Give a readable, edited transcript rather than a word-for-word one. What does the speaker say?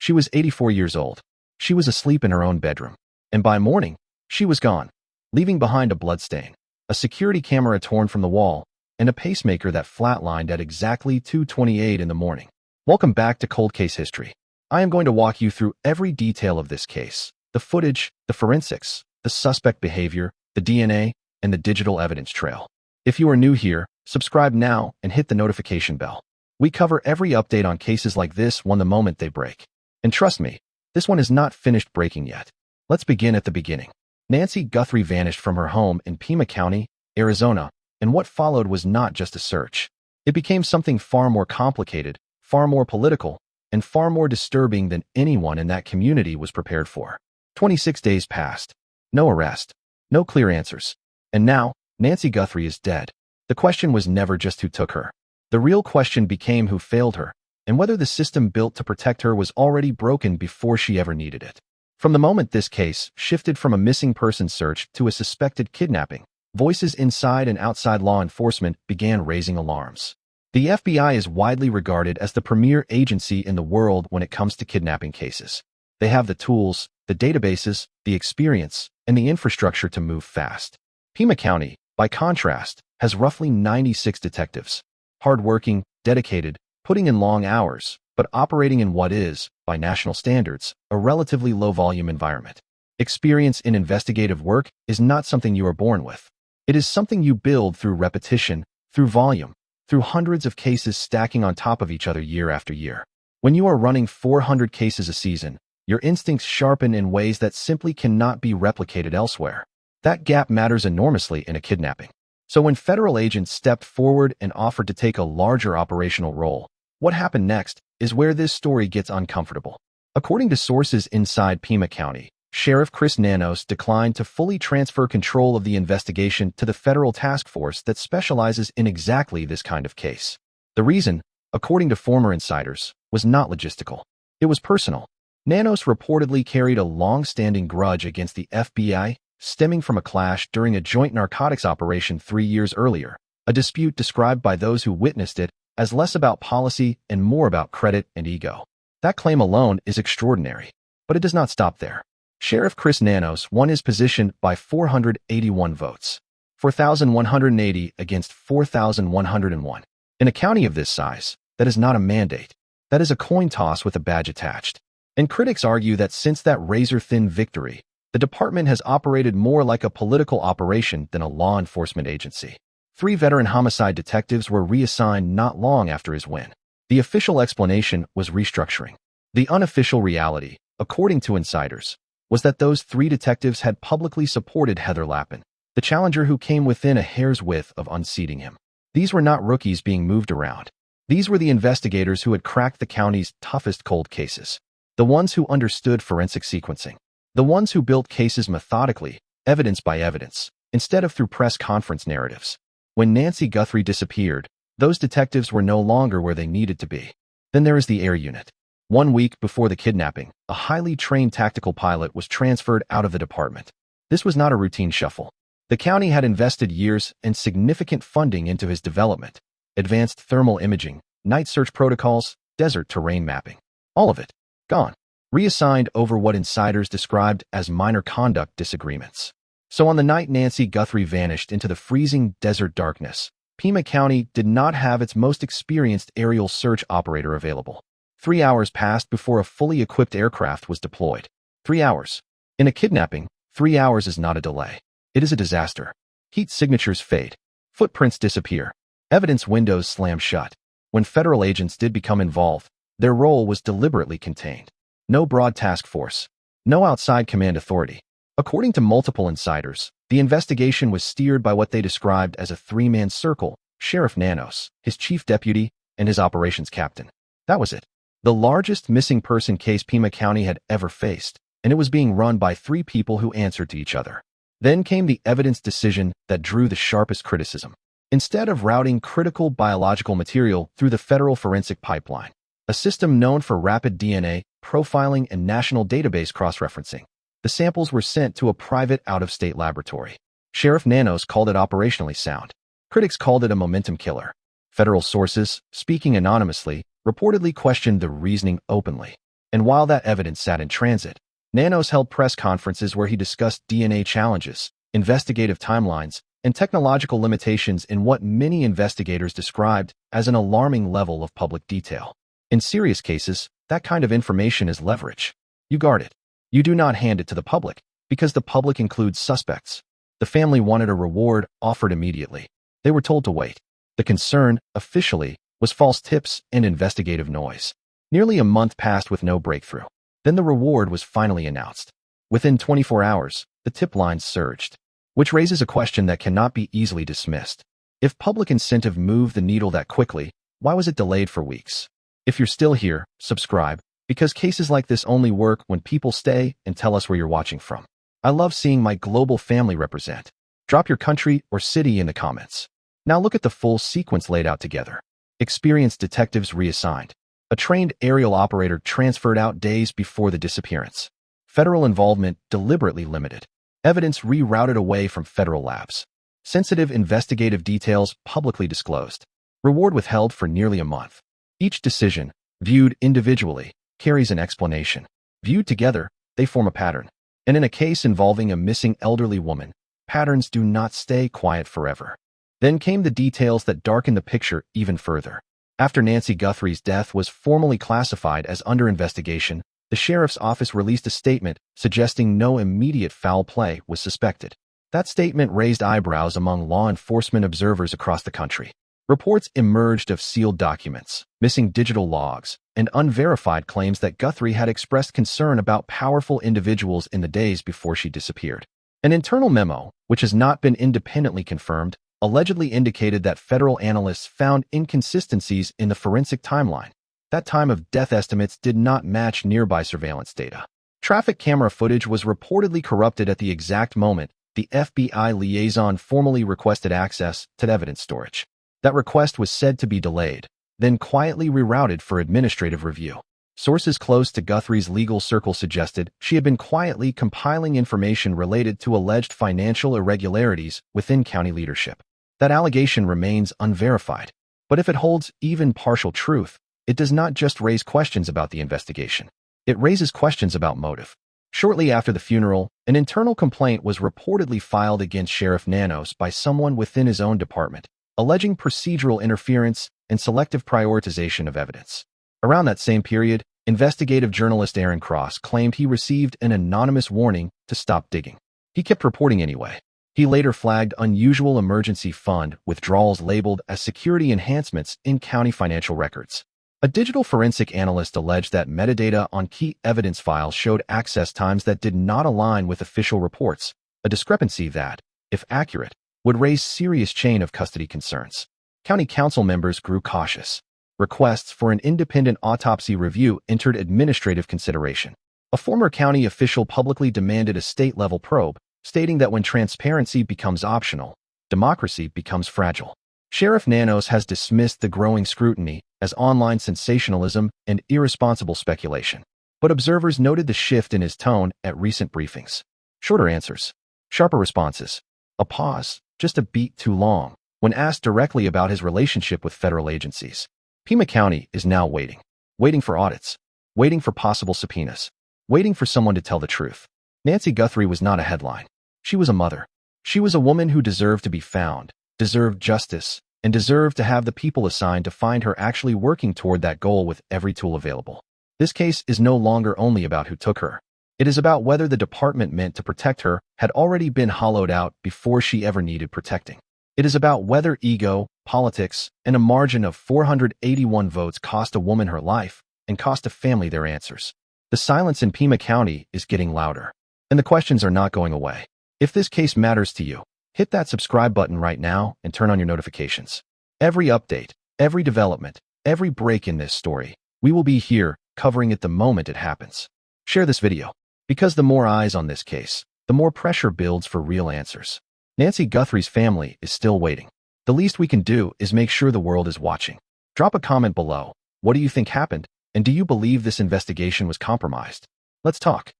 She was 84 years old. She was asleep in her own bedroom. And by morning, she was gone, leaving behind a bloodstain, a security camera torn from the wall, and a pacemaker that flatlined at exactly 2:28 in the morning. Welcome back to Cold Case History. I am going to walk you through every detail of this case, the footage, the forensics, the suspect behavior, the DNA, and the digital evidence trail. If you are new here, subscribe now and hit the notification bell. We cover every update on cases like this one the moment they break. And trust me, this one is not finished breaking yet. Let's begin at the beginning. Nancy Guthrie vanished from her home in Pima County, Arizona, and what followed was not just a search. It became something far more complicated, far more political, and far more disturbing than anyone in that community was prepared for. 26 days passed. No arrest. No clear answers. And now, Nancy Guthrie is dead. The question was never just who took her. The real question became who failed her, and whether the system built to protect her was already broken before she ever needed it. From the moment this case shifted from a missing person search to a suspected kidnapping, voices inside and outside law enforcement began raising alarms. The FBI is widely regarded as the premier agency in the world when it comes to kidnapping cases. They have the tools, the databases, the experience, and the infrastructure to move fast. Pima County, by contrast, has roughly 96 detectives. Hardworking, dedicated, putting in long hours, but operating in what is, by national standards, a relatively low-volume environment. Experience in investigative work is not something you are born with. It is something you build through repetition, through volume, through hundreds of cases stacking on top of each other year after year. When you are running 400 cases a season, your instincts sharpen in ways that simply cannot be replicated elsewhere. That gap matters enormously in a kidnapping. So when federal agents stepped forward and offered to take a larger operational role, what happened next is where this story gets uncomfortable. According to sources inside Pima County, Sheriff Chris Nanos declined to fully transfer control of the investigation to the federal task force that specializes in exactly this kind of case. The reason, according to former insiders, was not logistical. It was personal. Nanos reportedly carried a long-standing grudge against the FBI, stemming from a clash during a joint narcotics operation 3 years earlier, a dispute described by those who witnessed it as less about policy and more about credit and ego. That claim alone is extraordinary, but it does not stop there. Sheriff Chris Nanos won his position by 481 votes, 4,180 against 4,101. In a county of this size, that is not a mandate. That is a coin toss with a badge attached. And critics argue that since that razor-thin victory, the department has operated more like a political operation than a law enforcement agency. 3 veteran homicide detectives were reassigned not long after his win. The official explanation was restructuring. The unofficial reality, according to insiders, was that those 3 detectives had publicly supported Heather Lappin, the challenger who came within a hair's width of unseating him. These were not rookies being moved around. These were the investigators who had cracked the county's toughest cold cases. The ones who understood forensic sequencing. The ones who built cases methodically, evidence by evidence, instead of through press conference narratives. When Nancy Guthrie disappeared, those detectives were no longer where they needed to be. Then there is the air unit. 1 week before the kidnapping, a highly trained tactical pilot was transferred out of the department. This was not a routine shuffle. The county had invested years and significant funding into his development. Advanced thermal imaging, night search protocols, desert terrain mapping. All of it, gone. Reassigned over what insiders described as minor conduct disagreements. So on the night Nancy Guthrie vanished into the freezing desert darkness, Pima County did not have its most experienced aerial search operator available. 3 hours passed before a fully equipped aircraft was deployed. 3 hours. In a kidnapping, 3 hours is not a delay. It is a disaster. Heat signatures fade. Footprints disappear. Evidence windows slam shut. When federal agents did become involved, their role was deliberately contained. No broad task force. No outside command authority. According to multiple insiders, the investigation was steered by what they described as a 3-man circle: Sheriff Nanos, his chief deputy, and his operations captain. That was it. The largest missing person case Pima County had ever faced, and it was being run by 3 people who answered to each other. Then came the evidence decision that drew the sharpest criticism. Instead of routing critical biological material through the federal forensic pipeline, a system known for rapid DNA profiling and national database cross-referencing, the samples were sent to a private out-of-state laboratory. Sheriff Nanos called it operationally sound. Critics called it a momentum killer. Federal sources, speaking anonymously, reportedly questioned the reasoning openly. And while that evidence sat in transit, Nanos held press conferences where he discussed DNA challenges, investigative timelines, and technological limitations in what many investigators described as an alarming level of public detail. In serious cases, that kind of information is leverage. You guard it. You do not hand it to the public, because the public includes suspects. The family wanted a reward offered immediately. They were told to wait. The concern, officially, was false tips and investigative noise. Nearly a month passed with no breakthrough. Then the reward was finally announced. Within 24 hours, the tip lines surged, which raises a question that cannot be easily dismissed. If public incentive moved the needle that quickly, why was it delayed for weeks? If you're still here, subscribe, because cases like this only work when people stay and tell us where you're watching from. I love seeing my global family represent. Drop your country or city in the comments. Now look at the full sequence laid out together. Experienced detectives reassigned. A trained aerial operator transferred out days before the disappearance. Federal involvement deliberately limited. Evidence rerouted away from federal labs. Sensitive investigative details publicly disclosed. Reward withheld for nearly a month. Each decision, viewed individually, carries an explanation. Viewed together, they form a pattern. And in a case involving a missing elderly woman, patterns do not stay quiet forever. Then came the details that darkened the picture even further. After Nancy Guthrie's death was formally classified as under investigation, the sheriff's office released a statement suggesting no immediate foul play was suspected. That statement raised eyebrows among law enforcement observers across the country. Reports emerged of sealed documents, missing digital logs, and unverified claims that Guthrie had expressed concern about powerful individuals in the days before she disappeared. An internal memo, which has not been independently confirmed, allegedly indicated that federal analysts found inconsistencies in the forensic timeline. That time of death estimates did not match nearby surveillance data. Traffic camera footage was reportedly corrupted at the exact moment the FBI liaison formally requested access to evidence storage. That request was said to be delayed, then quietly rerouted for administrative review. Sources close to Guthrie's legal circle suggested she had been quietly compiling information related to alleged financial irregularities within county leadership. That allegation remains unverified, but if it holds even partial truth, it does not just raise questions about the investigation. It raises questions about motive. Shortly after the funeral, an internal complaint was reportedly filed against Sheriff Nanos by someone within his own department, alleging procedural interference and selective prioritization of evidence. Around that same period, investigative journalist Aaron Cross claimed he received an anonymous warning to stop digging. He kept reporting anyway. He later flagged unusual emergency fund withdrawals labeled as security enhancements in county financial records. A digital forensic analyst alleged that metadata on key evidence files showed access times that did not align with official reports, a discrepancy that, if accurate, would raise serious chain of custody concerns. County council members grew cautious. Requests for an independent autopsy review entered administrative consideration. A former county official publicly demanded a state-level probe, stating that when transparency becomes optional, democracy becomes fragile. Sheriff Nanos has dismissed the growing scrutiny as online sensationalism and irresponsible speculation. But observers noted the shift in his tone at recent briefings. Shorter answers, sharper responses, a pause, just a beat too long, when asked directly about his relationship with federal agencies. Pima County is now waiting for audits, waiting for possible subpoenas, waiting for someone to tell the truth. Nancy Guthrie was not a headline. She was a mother. She was a woman who deserved to be found, deserved justice, and deserved to have the people assigned to find her actually working toward that goal with every tool available. This case is no longer only about who took her. It is about whether the department meant to protect her had already been hollowed out before she ever needed protecting. It is about whether ego, politics, and a margin of 481 votes cost a woman her life and cost a family their answers. The silence in Pima County is getting louder, and the questions are not going away. If this case matters to you, hit that subscribe button right now and turn on your notifications. Every update, every development, every break in this story, we will be here covering it the moment it happens. Share this video, because the more eyes on this case, the more pressure builds for real answers. Nancy Guthrie's family is still waiting. The least we can do is make sure the world is watching. Drop a comment below. What do you think happened? And do you believe this investigation was compromised? Let's talk.